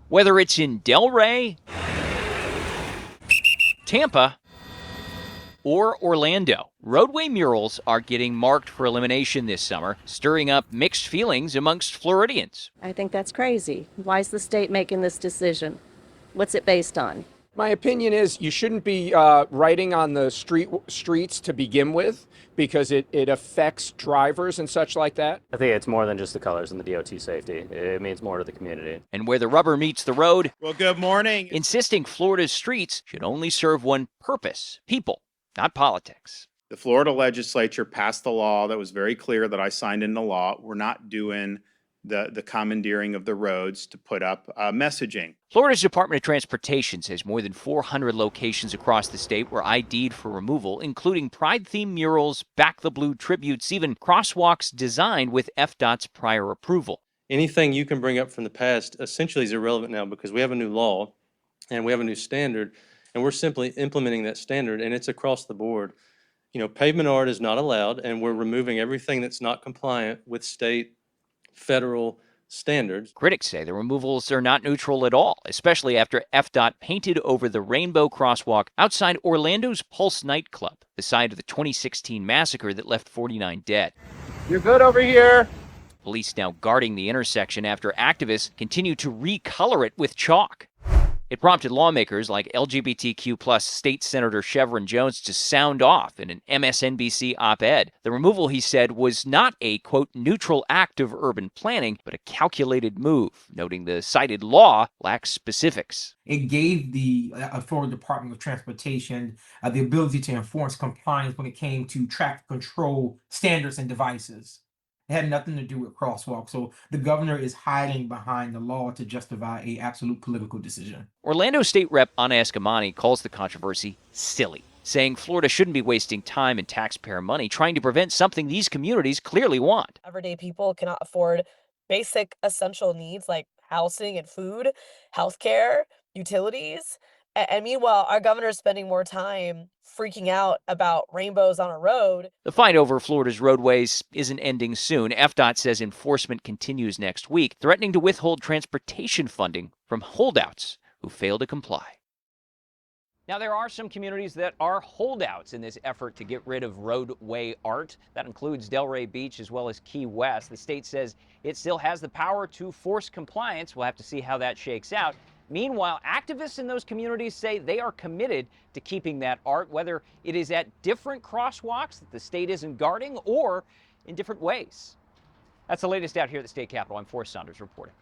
Whether it's in Delray, Tampa, or Orlando, roadway murals are getting marked for elimination this summer, stirring up mixed feelings amongst Floridians. I think that's crazy. Why is the state making this decision? What's it based on? My opinion is you shouldn't be writing on the streets to begin with because it affects drivers and such like that. I think it's more than just the colors and the DOT safety. It means more to the community. And where the rubber meets the road, well, good morning. Insisting Florida's streets should only serve one purpose: people, not politics. The Florida legislature passed the law that was very clear that I signed into law. We're not doing the commandeering of the roads to put up messaging. Florida's Department of Transportation says more than 400 locations across the state were ID'd for removal, including Pride-themed murals, Back the Blue tributes, even crosswalks designed with FDOT's prior approval. Anything you can bring up from the past essentially is irrelevant now because we have a new law and we have a new standard, and we're simply implementing that standard, and it's across the board. You know, pavement art is not allowed, and we're removing everything that's not compliant with state, federal standards. Critics say the removals are not neutral at all, especially after FDOT painted over the rainbow crosswalk outside Orlando's Pulse nightclub, the site of the 2016 massacre that left 49 dead. You're good over here. Police now guarding the intersection after activists continue to recolor it with chalk. It prompted lawmakers like LGBTQ plus State Senator Chevron Jones to sound off in an MSNBC op-ed. The removal, he said, was not a, quote, neutral act of urban planning, but a calculated move, noting the cited law lacks specifics. It gave the Florida Department of Transportation the ability to enforce compliance when it came to traffic control standards and devices. It had nothing to do with crosswalks. So the governor is hiding behind the law to justify an absolute political decision. Orlando State Rep Anna Escamani calls the controversy silly, saying Florida shouldn't be wasting time and taxpayer money trying to prevent something these communities clearly want. Everyday people cannot afford basic essential needs like housing and food, healthcare, utilities. And meanwhile, our governor is spending more time freaking out about rainbows on a road. The fight over Florida's roadways isn't ending soon. FDOT says enforcement continues next week, threatening to withhold transportation funding from holdouts who fail to comply. Now, there are some communities that are holdouts in this effort to get rid of roadway art. That includes Delray Beach as well as Key West. The state says it still has the power to force compliance. We'll have to see how that shakes out. Meanwhile, activists in those communities say they are committed to keeping that art, whether it is at different crosswalks that the state isn't guarding or in different ways. That's the latest out here at the state capitol. I'm Forrest Saunders reporting.